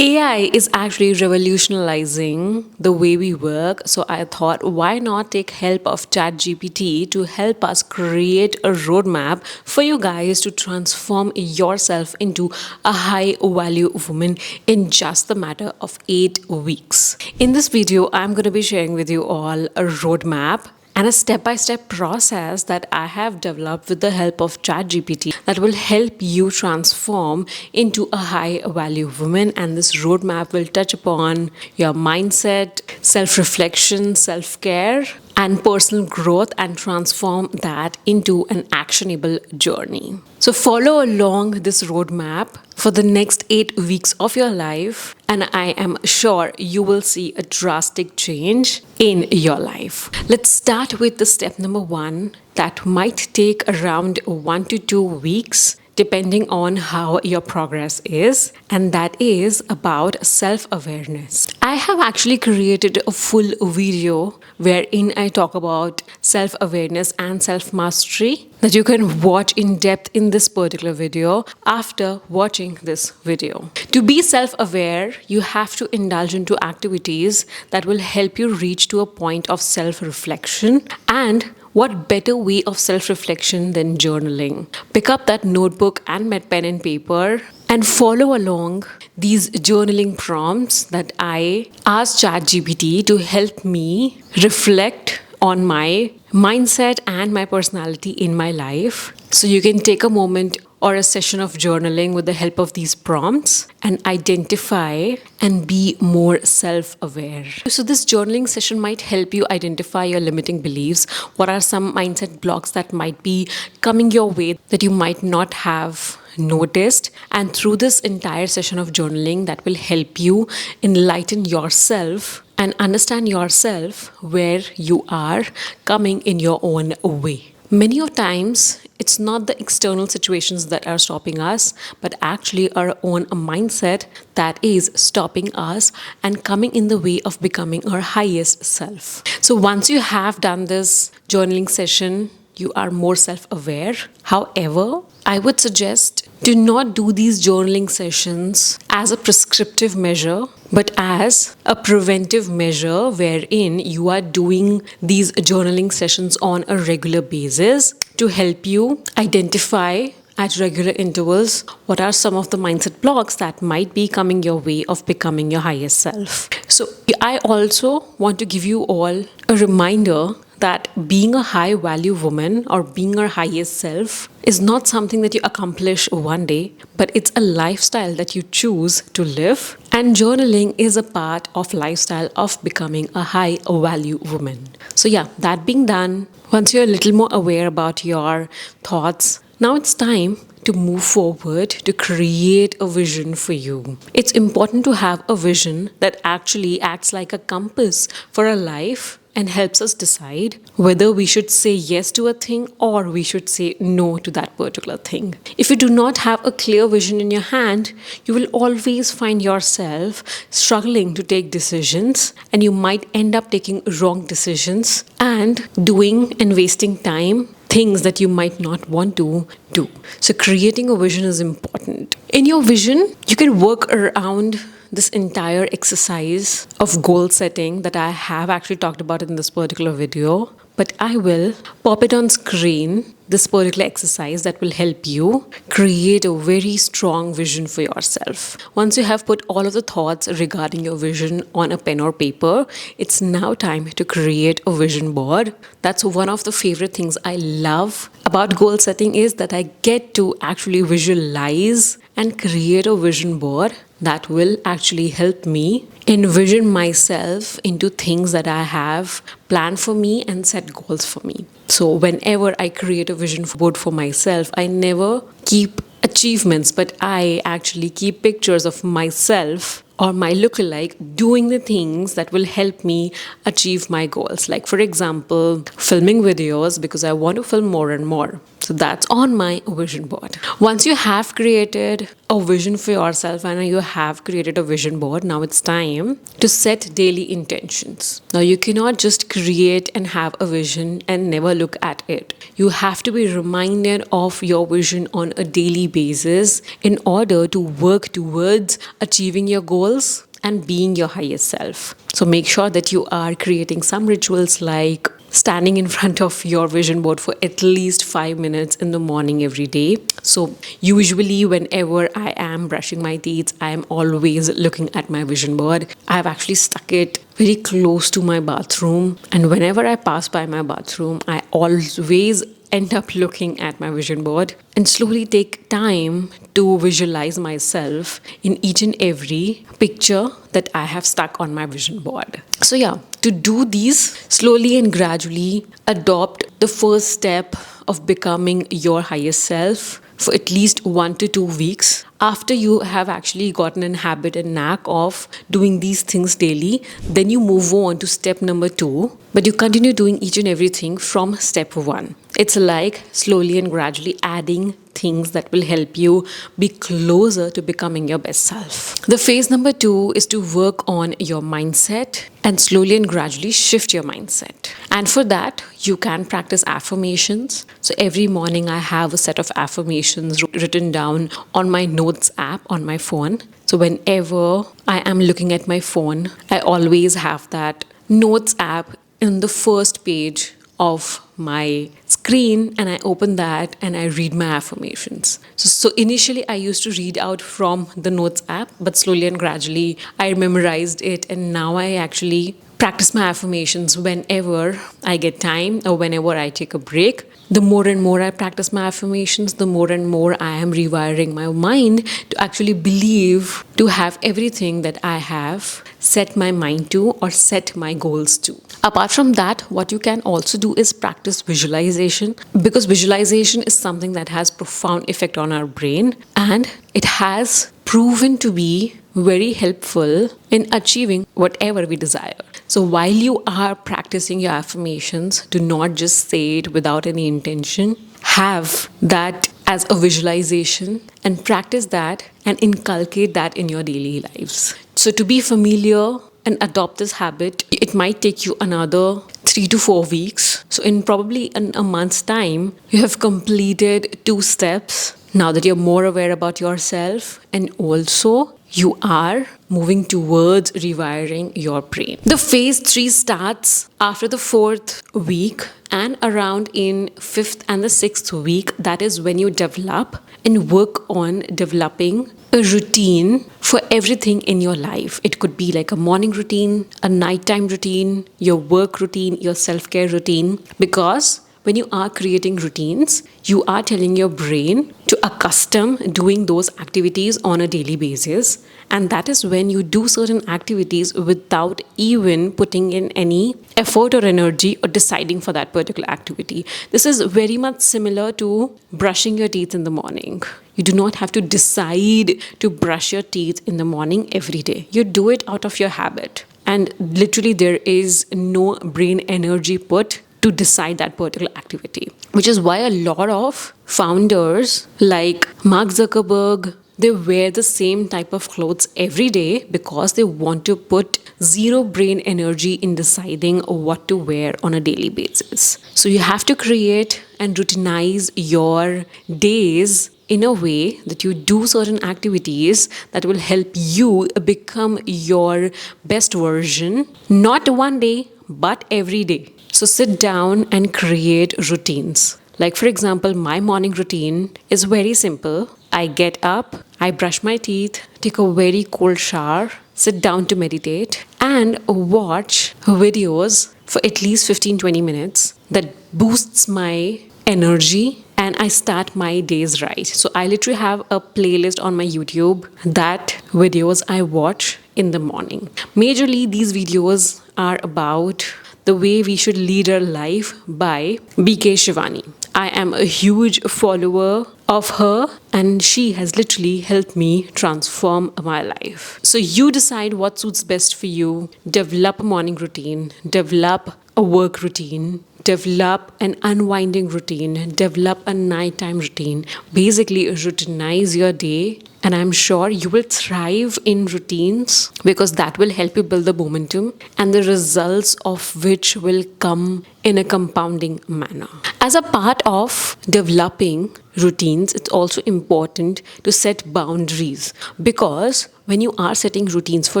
AI is actually revolutionizing the way we work. So I thought, why not take help of ChatGPT to help us create a roadmap for you guys to transform yourself into a high value woman in just the matter of 8 weeks. In this video, I'm going to be sharing with you all a roadmap and a step-by-step process that I have developed with the help of ChatGPT that will help you transform into a high-value woman. And this roadmap will touch upon your mindset, self-reflection, self-care, and personal growth and transform that into an actionable journey. So follow along this roadmap for the next 8 weeks of your life, and I am sure you will see a drastic change in your life. Let's start with the step number 1 that might take around 1 to 2 weeks depending on how your progress is, and that is about self-awareness. I have actually created a full video wherein I talk about self-awareness and self-mastery that you can watch in depth in this particular video after watching this video. To be self-aware, you have to indulge into activities that will help you reach to a point of self-reflection. And what better way of self-reflection than journaling? Pick up that notebook and pen and paper and follow along these journaling prompts that I asked ChatGPT to help me reflect on my mindset and my personality in my life. So you can take a moment or a session of journaling with the help of these prompts and identify and be more self-aware. So this journaling session might help you identify your limiting beliefs. What are some mindset blocks that might be coming your way that you might not have noticed? And through this entire session of journaling, that will help you enlighten yourself and understand yourself where you are coming in your own way. Many of times, it's not the external situations that are stopping us, but actually our own mindset that is stopping us and coming in the way of becoming our highest self. So once you have done this journaling session, you are more self-aware. However, I would suggest to not do these journaling sessions as a prescriptive measure, but as a preventive measure wherein you are doing these journaling sessions on a regular basis to help you identify at regular intervals what are some of the mindset blocks that might be coming your way of becoming your highest self. So I also want to give you all a reminder that being a high value woman or being our highest self is not something that you accomplish one day, but it's a lifestyle that you choose to live. And journaling is a part of lifestyle of becoming a high value woman. So yeah, that being done, once you're a little more aware about your thoughts, now it's time to move forward to create a vision for you. It's important to have a vision that actually acts like a compass for a life and helps us decide whether we should say yes to a thing or we should say no to that particular thing. If you do not have a clear vision in your hand, you will always find yourself struggling to take decisions, and you might end up taking wrong decisions and doing and wasting time things that you might not want to do. So creating a vision is important. In your vision, you can work around this entire exercise of goal setting that I have actually talked about in this particular video, but I will pop it on screen, this particular exercise that will help you create a very strong vision for yourself. Once you have put all of the thoughts regarding your vision on a pen or paper, it's now time to create a vision board. That's one of the favorite things I love about goal setting is that I get to actually visualize and create a vision board that will actually help me envision myself into things that I have planned for me and set goals for me. So whenever I create a vision board for myself, I never keep achievements, but I actually keep pictures of myself or my lookalike doing the things that will help me achieve my goals. Like, for example, filming videos because I want to film more and more. So that's on my vision board. Once you have created a vision for yourself and you have created a vision board, now it's time to set daily intentions. Now you cannot just create and have a vision and never look at it. You have to be reminded of your vision on a daily basis in order to work towards achieving your goal goals and being your highest self. So make sure that you are creating some rituals like standing in front of your vision board for at least 5 minutes in the morning every day. So usually whenever I am brushing my teeth, I am always looking at my vision board. I have actually stuck it very close to my bathroom, and whenever I pass by my bathroom, I always end up looking at my vision board and slowly take time to visualize myself in each and every picture that I have stuck on my vision board. So yeah, to do these slowly and gradually, adopt the first step of becoming your highest self for at least 1 to 2 weeks. After you have actually gotten a habit and knack of doing these things daily, then you move on to step number 2, but you continue doing each and everything from step 1. It's like slowly and gradually adding things that will help you be closer to becoming your best self. The phase number 2 is to work on your mindset and slowly and gradually shift your mindset. And for that, you can practice affirmations. So every morning I have a set of affirmations written down on my notes app on my phone. So whenever I am looking at my phone, I always have that notes app in the first page of my screen, and I open that and I read my affirmations. So initially I used to read out from the notes app, but slowly and gradually I memorized it, and now I actually practice my affirmations whenever I get time or whenever I take a break. The more and more I practice my affirmations, the more and more I am rewiring my mind to actually believe, to have everything that I have set my mind to or set my goals to. Apart from that, what you can also do is practice visualization, because visualization is something that has profound effect on our brain, and it has proven to be very helpful in achieving whatever we desire. So while you are practicing your affirmations, do not just say it without any intention. Have that as a visualization and practice that and inculcate that in your daily lives. So to be familiar and adopt this habit, it might take you another 3 to 4 weeks. So in probably a month's time, you have completed 2 steps. Now that you're more aware about yourself, and also you are moving towards rewiring your brain. The phase 3 starts after the 4th week, and around in 5th and the 6th week, that is when you develop and work on developing a routine for everything in your life. It could be like a morning routine, a nighttime routine, your work routine, your self-care routine, because when you are creating routines, you are telling your brain to accustom doing those activities on a daily basis. And that is when you do certain activities without even putting in any effort or energy or deciding for that particular activity. This is very much similar to brushing your teeth in the morning. You do not have to decide to brush your teeth in the morning every day. You do it out of your habit. And literally there is no brain energy put to decide that particular activity, which is why a lot of founders like Mark Zuckerberg, they wear the same type of clothes every day because they want to put zero brain energy in deciding what to wear on a daily basis. So you have to create and routinize your days in a way that you do certain activities that will help you become your best version, not one day, but every day. So sit down and create routines. Like for example, my morning routine is very simple. I get up, I brush my teeth, take a very cold shower, sit down to meditate, and watch videos for at least 15-20 minutes that boosts my energy, and I start my days right. So I literally have a playlist on my YouTube that videos I watch in the morning. Majorly, these videos are about The Way We Should Lead Our Life by BK Shivani. I am a huge follower of her, and she has literally helped me transform my life. So you decide what suits best for you. Develop a morning routine, develop a work routine, develop an unwinding routine, develop a nighttime routine. Basically, routinize your day, and I'm sure you will thrive in routines because that will help you build the momentum, and the results of which will come in a compounding manner. As a part of developing routines, it's also important to set boundaries, because when you are setting routines for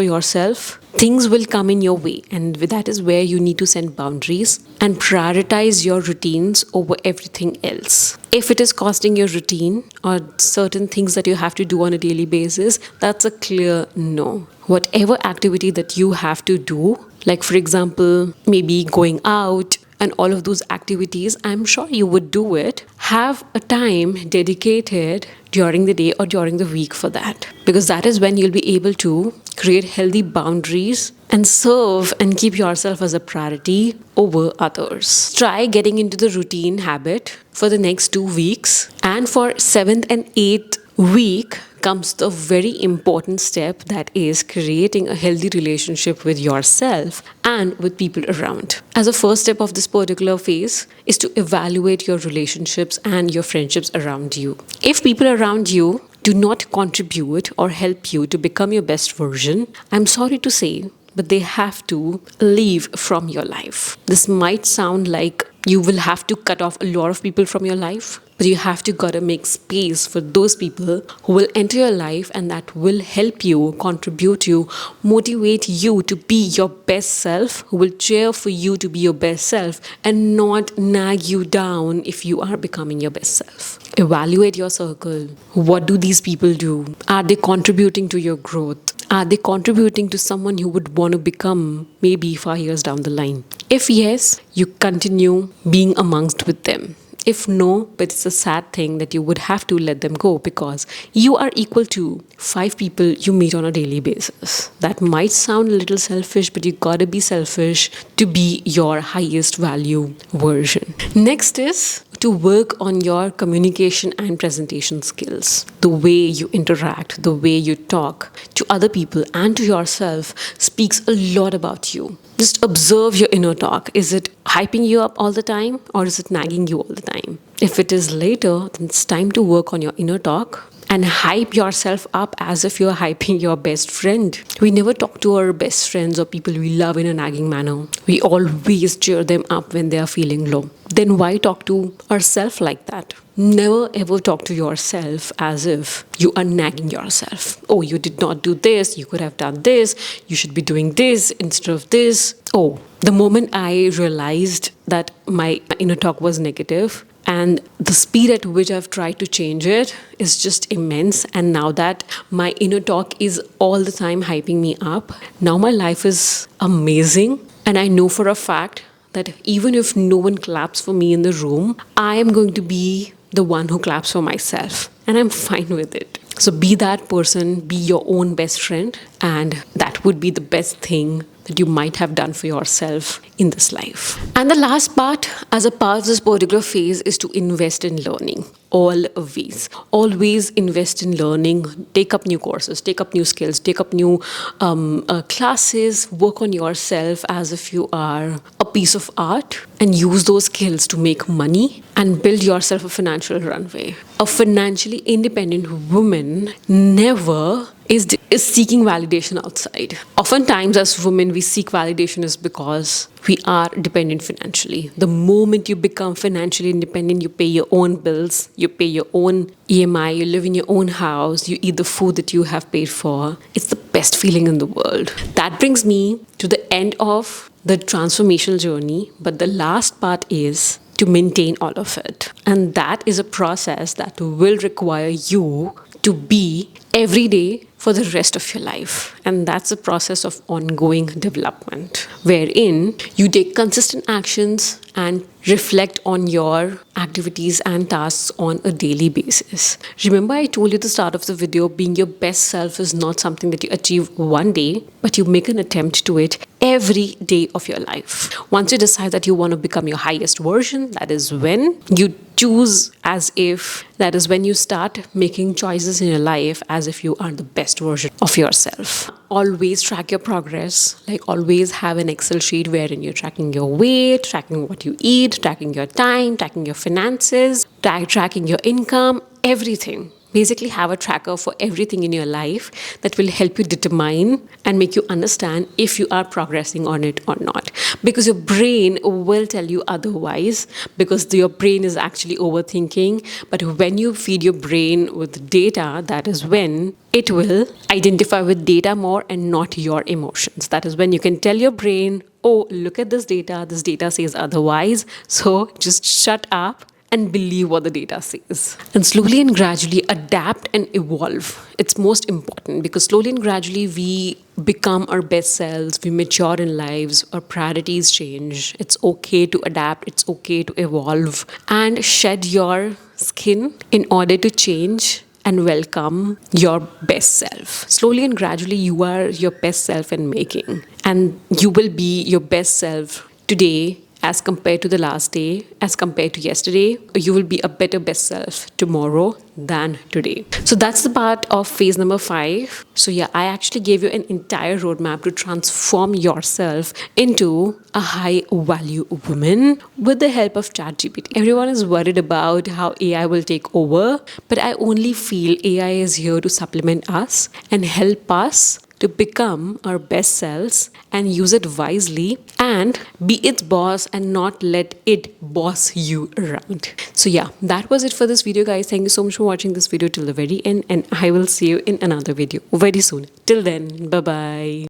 yourself, things will come in your way, and that is where you need to set boundaries and prioritize your routines over everything else. If it is costing your routine or certain things that you have to do on a daily basis, that's a clear no. Whatever activity that you have to do, like for example, maybe going out, and all of those activities, I'm sure you would do it. Have a time dedicated during the day or during the week for that, because that is when you'll be able to create healthy boundaries and serve and keep yourself as a priority over others. Try getting into the routine habit for the next 2 weeks, and for 7th and 8th week comes the very important step, that is creating a healthy relationship with yourself and with people around. As a first step of this particular phase is to evaluate your relationships and your friendships around you. If people around you do not contribute or help you to become your best version, I'm sorry to say, but they have to leave from your life. This might sound like you will have to cut off a lot of people from your life, but you have to gotta make space for those people who will enter your life and that will help you, contribute you, motivate you to be your best self, who will cheer for you to be your best self and not nag you down if you are becoming your best self. Evaluate your circle. What do these people do? Are they contributing to your growth? Are they contributing to someone you would want to become maybe 5 years down the line? If yes, you continue being amongst with them. If no, but it's a sad thing that you would have to let them go, because you are equal to 5 people you meet on a daily basis. That might sound a little selfish, but you gotta be selfish to be your highest value version. Next is to work on your communication and presentation skills. The way you interact, the way you talk to other people and to yourself speaks a lot about you. Just observe your inner talk. Is it hyping you up all the time, or is it nagging you all the time? If it is later, then it's time to work on your inner talk and hype yourself up as if you're hyping your best friend. We never talk to our best friends or people we love in a nagging manner. We always cheer them up when they are feeling low. Then why talk to ourselves like that? Never ever talk to yourself as if you are nagging yourself. Oh, you did not do this, you could have done this, you should be doing this instead of this. Oh, the moment I realized that my inner talk was negative, and the speed at which I've tried to change it is just immense. And now that my inner talk is all the time hyping me up, now my life is amazing. And I know for a fact that even if no one claps for me in the room, I am going to be the one who claps for myself. And I'm fine with it. So be that person, be your own best friend. And that would be the best thing that you might have done for yourself in this life. And the last part, as a part of this particular phase, is to invest in learning. Always invest in learning. Take up new courses, take up new skills, take up new classes, work on yourself as if you are a piece of art, and use those skills to make money and build yourself a financial runway. A financially independent woman never is seeking validation outside. Oftentimes as women, we seek validation is because we are dependent financially. The moment you become financially independent, you pay your own bills, you pay your own EMI, you live in your own house, you eat the food that you have paid for. It's the best feeling in the world. That brings me to the end of the transformational journey, but the last part is to maintain all of it. And that is a process that will require you to be every day for the rest of your life. And that's a process of ongoing development, wherein you take consistent actions and reflect on your activities and tasks on a daily basis. Remember, I told you at the start of the video, being your best self is not something that you achieve one day, but you make an attempt to it every day of your life. Once you decide that you want to become your highest version, that is when you choose as if, that is when you start making choices in your life as if you are the best version of yourself. Always track your progress. Like, always have an Excel sheet wherein you're tracking your weight, tracking what you eat, tracking your time, tracking your finances, tracking your income, everything. basically have a tracker for everything in your life that will help you determine and make you understand if you are progressing on it or not. Because your brain will tell you otherwise, because your brain is actually overthinking. But when you feed your brain with data, that is when it will identify with data more and not your emotions. That is when you can tell your brain, oh, look at this data says otherwise, so just shut up and believe what the data says. And slowly and gradually adapt and evolve. It's most important, because slowly and gradually we become our best selves, we mature in lives, our priorities change. It's okay to adapt, it's okay to evolve and shed your skin in order to change and welcome your best self. Slowly and gradually, you are your best self in making, and you will be your best self today as compared to the last day, as compared to yesterday. You will be a better best self tomorrow than today. So that's the part of phase number 5. So yeah, I actually gave you an entire roadmap to transform yourself into a high value woman with the help of ChatGPT. Everyone is worried about how AI will take over, but I only feel AI is here to supplement us and help us to become our best selves and use it wisely and be its boss and not let it boss you around. So yeah, that was it for this video, guys. Thank you so much for watching this video till the very end, and I will see you in another video very soon. Till then, bye bye.